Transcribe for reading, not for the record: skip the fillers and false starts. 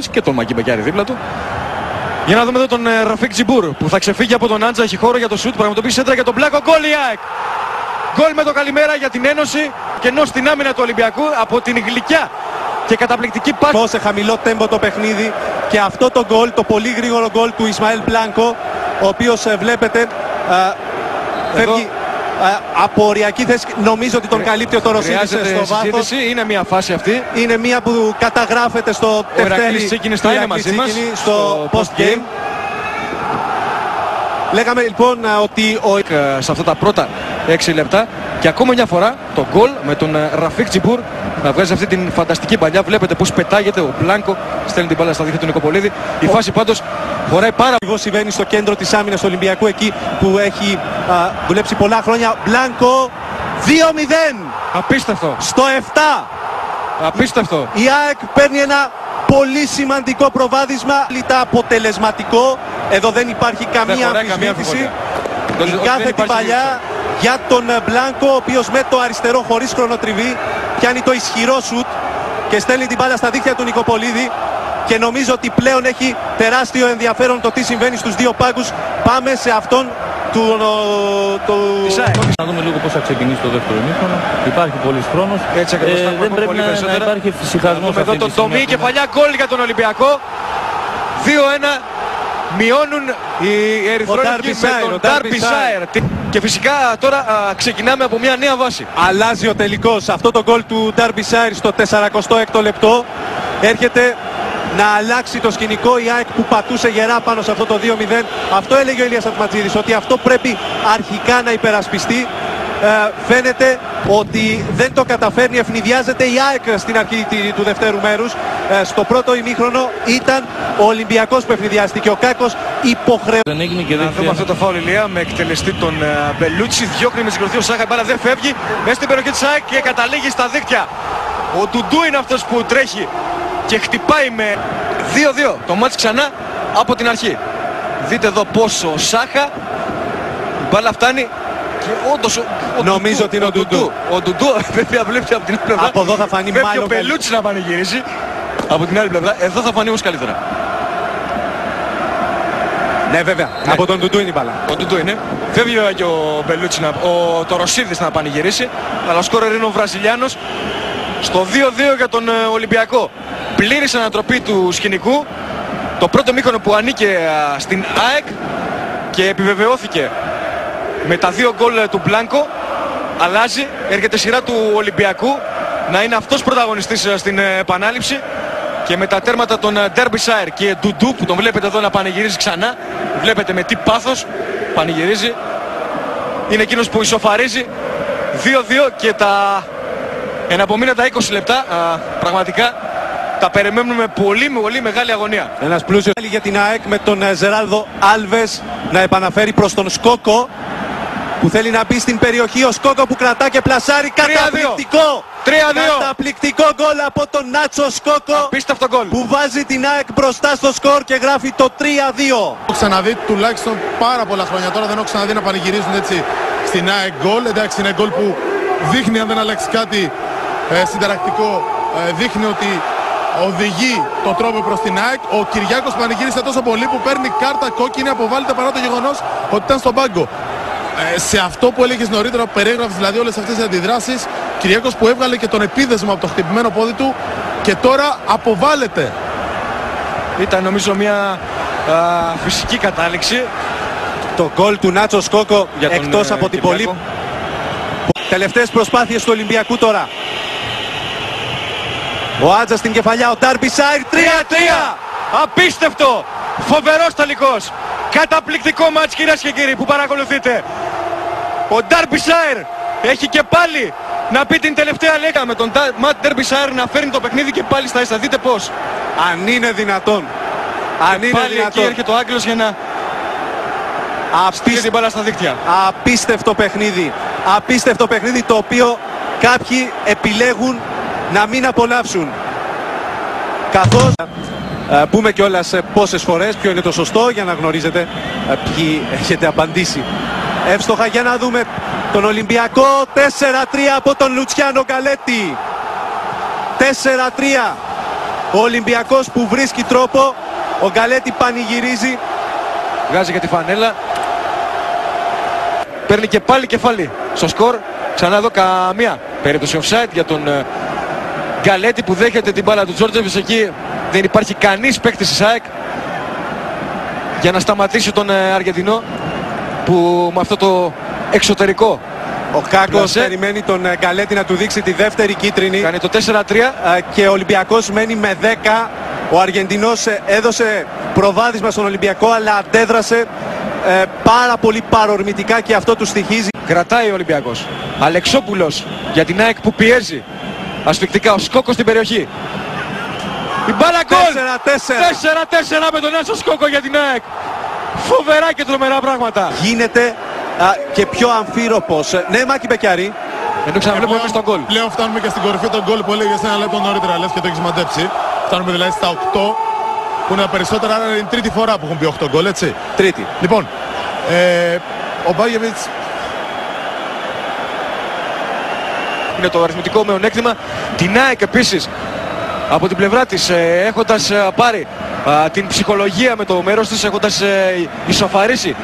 και τον Μαγκή Μπεκιάρη δίπλα του. Για να δούμε εδώ τον Ραφίκ Τζιμπούρ που θα ξεφύγει από τον Άντζα, έχει χώρο για το σουτ, πραγματοποιεί σέντρα για τον Μπλάνκο, γκολ η ΑΕΚ. Γκολ με το καλημέρα για την Ένωση και ενώ στην άμυνα του Ολυμπιακού από την γλυκιά και καταπληκτική πάση. Σε χαμηλό τέμπο το παιχνίδι και αυτό το γκολ, το πολύ γρήγορο γκολ του Ισμαήλ Μπλάνκο, ο οποίος βλέπετε φεύγει από οριακή θέση. Νομίζω ότι τον καλύπτει ο Τωροσίδης στο βάθος. Είναι μια φάση αυτή. Είναι μια που καταγράφεται στο Τευτέρι. Θα είναι μαζί μας στο post-game. Λέγαμε λοιπόν ότι σε αυτά τα πρώτα 6 λεπτά και ακόμα μια φορά το γκολ με τον Ραφίκ Τζιμπούρ να βγάζει αυτή την φανταστική παλιά. Βλέπετε πως πετάγεται ο Μπλάνκο, στέλνει την μπάλα στα δίχτυα του Νικοπολίδη. Η φάση πάντως χωράει πάρα πολύ. Συμβαίνει στο κέντρο της άμυνας του Ολυμπιακού, εκεί που έχει δουλέψει πολλά χρόνια. Μπλάνκο 2-0. Απίστευτο. Στο 7. Απίστευτο. Η ΑΕΚ παίρνει ένα πολύ σημαντικό προβάδισμα, λίτα αποτελεσματικό. Εδώ δεν υπάρχει καμία αμφισβήτηση. Η κάθετη παλιά για τον Μπλάνκο, ο οποίος με το αριστερό χωρίς χρονοτριβή πιάνει το ισχυρό σουτ και στέλνει την μπάλα στα δίχτυα του Νικοπολίδη. Και νομίζω ότι πλέον έχει τεράστιο ενδιαφέρον το τι συμβαίνει στους δύο πάγκους. Πάμε σε αυτόν να δούμε λίγο πώς θα ξεκινήσει το δεύτερο ημίχρονο. Υπάρχει πολύς χρόνος. Δεν πρέπει να υπάρχει φυσικασμός. Εδώ το τομή, κεφαλιά, γκολ για τον Ολυμπιακό. 2-1. Μειώνουν οι ερυθρόλευκοι με τον Ντάρμπισάιρ. Και φυσικά τώρα ξεκινάμε από μια νέα βάση. Αλλάζει ο τελικός. Αυτό το γκολ του Ντάρμπισάιρ στο 46ο λεπτό έρχεται να αλλάξει το σκηνικό. Η ΑΕΚ που πατούσε γερά πάνω σε αυτό το 2-0. Αυτό έλεγε ο Ηλίας Ατματζίδης, ότι αυτό πρέπει αρχικά να υπερασπιστεί. Φαίνεται ότι δεν το καταφέρνει, ευνηδιάζεται η ΑΕΚ στην αρχή του δευτέρου μέρους. Στο πρώτο ημίχρονο ήταν ο Ολυμπιακός που ευνηδιάστηκε. Ο Κάκος υποχρεώθηκε. Να δούμε αυτό το φάουλ, Ηλία, με εκτελεστή τον Μπελούτσι. Διώχνει με συγκροθεί ο Σάχα, η μπάλα δεν φεύγει μέσα στην περιοχή της ΑΕΚ και καταλήγει στα δίκτυα. Ο Ντουντού είναι αυτός που τρέχει και χτυπάει με 2-2 το μάτς ξανά από την αρχή. Δείτε εδώ πόσο Σάχα, η μπάλα φτάνει και όντως νομίζω ότι είναι ο Ντουντού. Ο Ντουντού βέβαια βλέπει από την άλλη πλευρά. Από εδώ θα φανεί μάλλον ο Πελούτσι να πανηγυρίσει από την άλλη πλευρά. Εδώ θα φανεί όμως καλύτερα. Ναι, βέβαια. Ναι. Από τον Ντουντού είναι η μπάλα. Ο Ντουντού είναι. Φεύγει βέβαια και ο Μπελούτσι, ο Τωροσίδης να πανηγυρίσει. Αλλά ο σκόρερ είναι ο Βραζιλιάνος. Στο 2-2 για τον Ολυμπιακό. Πλήρης ανατροπή του σκηνικού. Το πρώτο μήχρονο που ανήκε στην ΑΕΚ και επιβεβαιώθηκε με τα 2 γκολ του Μπλάνκο. Αλλάζει, έρχεται σειρά του Ολυμπιακού να είναι αυτός πρωταγωνιστής στην επανάληψη και με τα τέρματα των Ντέρμπισάιρ και Ντουντού που τον βλέπετε εδώ να πανηγυρίζει ξανά. Βλέπετε με τι πάθος πανηγυρίζει. Είναι εκείνος που ισοφαρίζει. 2-2 και τα εναπομείναντα 20 λεπτά πραγματικά τα περιμένουμε με πολύ μεγάλη αγωνία. Ένας πλούσιος για την ΑΕΚ με τον Ζεράλδο Άλβες να επαναφέρει προς τον Σκόκο που θέλει να μπει στην περιοχή. Ο Σκόκο που κρατά και πλασάρει. Καταπληκτικό! 3-2. Καταπληκτικό γκολ από τον Νάτσο Σκόκο. Απίστευτο γκολ. Που βάζει την ΑΕΚ μπροστά στο σκορ και γράφει το 3-2. Έχω ξαναδεί τουλάχιστον πάρα πολλά χρόνια τώρα. Δεν έχω ξαναδεί να πανηγυρίζουν έτσι στην ΑΕΚ γκολ. Εντάξει, είναι γκολ που δείχνει, αν δεν αλλάξει κάτι συνταρακτικό, δείχνει ότι οδηγεί τον τρόπο προς την ΑΕΚ. Ο Κυριάκος πανηγύρισε τόσο πολύ που παίρνει κάρτα κόκκινη, αποβάλλεται παρά το γεγονός ότι ήταν στον πάγκο. Σε αυτό που έλεγες νωρίτερα, που περιέγραφες δηλαδή όλες αυτές τις αντιδράσεις, Κυριάκος που έβγαλε και τον επίδεσμο από το χτυπημένο πόδι του και τώρα αποβάλλεται. Ήταν νομίζω μια φυσική κατάληξη. Το γκολ του Νάτσο Σκόκο εκτός από την πολύ. Τελευταίες προσπάθειες του Ολυμπιακού τώρα. Ο Άτζα στην κεφαλιά, ο Ντάρμπισάιρ, 3-3! Απίστευτο! Φοβερός τελικός! Καταπληκτικό μάτς, κυρίες και κύριοι, που παρακολουθείτε. Ο Ντάρμπισάιρ έχει και πάλι να πει την τελευταία λέξη με τον Ντάρμπισάιρ να φέρνει το παιχνίδι και πάλι στα ίσα. Δείτε πώς. Αν είναι δυνατόν. Αν είναι πάλι δυνατόν. Εκεί έρχεται ο Άγγελος για να στείλει την μπάλα στα δίκτυα. Απίστευτο παιχνίδι. Απίστευτο παιχνίδι το οποίο κάποιοι επιλέγουν να μην απολαύσουν. Καθώς πούμε κιόλας πόσες φορές, ποιο είναι το σωστό, για να γνωρίζετε ποιοι έχετε απαντήσει εύστοχα. Για να δούμε τον Ολυμπιακό. 4-3 από τον Λουτσιάνο Γκαλέτη. 4-3. Ο Ολυμπιακός που βρίσκει τρόπο, ο Γκαλέτη πανηγυρίζει. Βγάζει για τη φανέλα. Παίρνει και πάλι κεφάλι στο σκορ. Ξανά εδώ καμία περίπτωση offside για τον Γκαλέτη που δέχεται την μπάλα του Τζόρτζεβιτς. Εκεί δεν υπάρχει κανείς παίκτης της ΑΕΚ για να σταματήσει τον Αργεντινό που με αυτό το εξωτερικό. Ο Κάκος περιμένει τον Γκαλέτη να του δείξει τη δεύτερη κίτρινη. Κάνει το 4-3 και ο Ολυμπιακός μένει με 10. Ο Αργεντινός έδωσε προβάδισμα στον Ολυμπιακό αλλά αντέδρασε πάρα πολύ παρορμητικά και αυτό του στοιχίζει. Κρατάει ο Ολυμπιακός. Αλεξόπουλος για την ΑΕΚ που πιέζει ασφικτικά. Ο Σκόκος στην περιοχή. Η μπάλα γκολ! 4-4 με τον Άσο Σκόκο για την ΑΕΚ. Φοβερά και τρομερά πράγματα. Γίνεται και πιο αμφίροπος. Ναι, Μάκη Μπεκιάρη. Ενώ ξαναβλέπουμε εμείς τον γκολ. Πλέον φτάνουμε και στην κορυφή των γκολ που έλεγες ένα λεπτό νωρίτερα, λες και το έχεις μαντέψει. Φτάνουμε δηλαδή στα 8 που είναι περισσότερα, άρα είναι η τρίτη φορά που έχουν πει 8 γκολ, έτσι. Τρίτη. Λοιπόν, ο Μπάγεβιτς είναι το αριθμητικό μειονέκτημα. Την ΑΕΚ επίσης από την πλευρά της έχοντας πάρει την ψυχολογία με το μέρος της, έχοντας ισοφαρίσει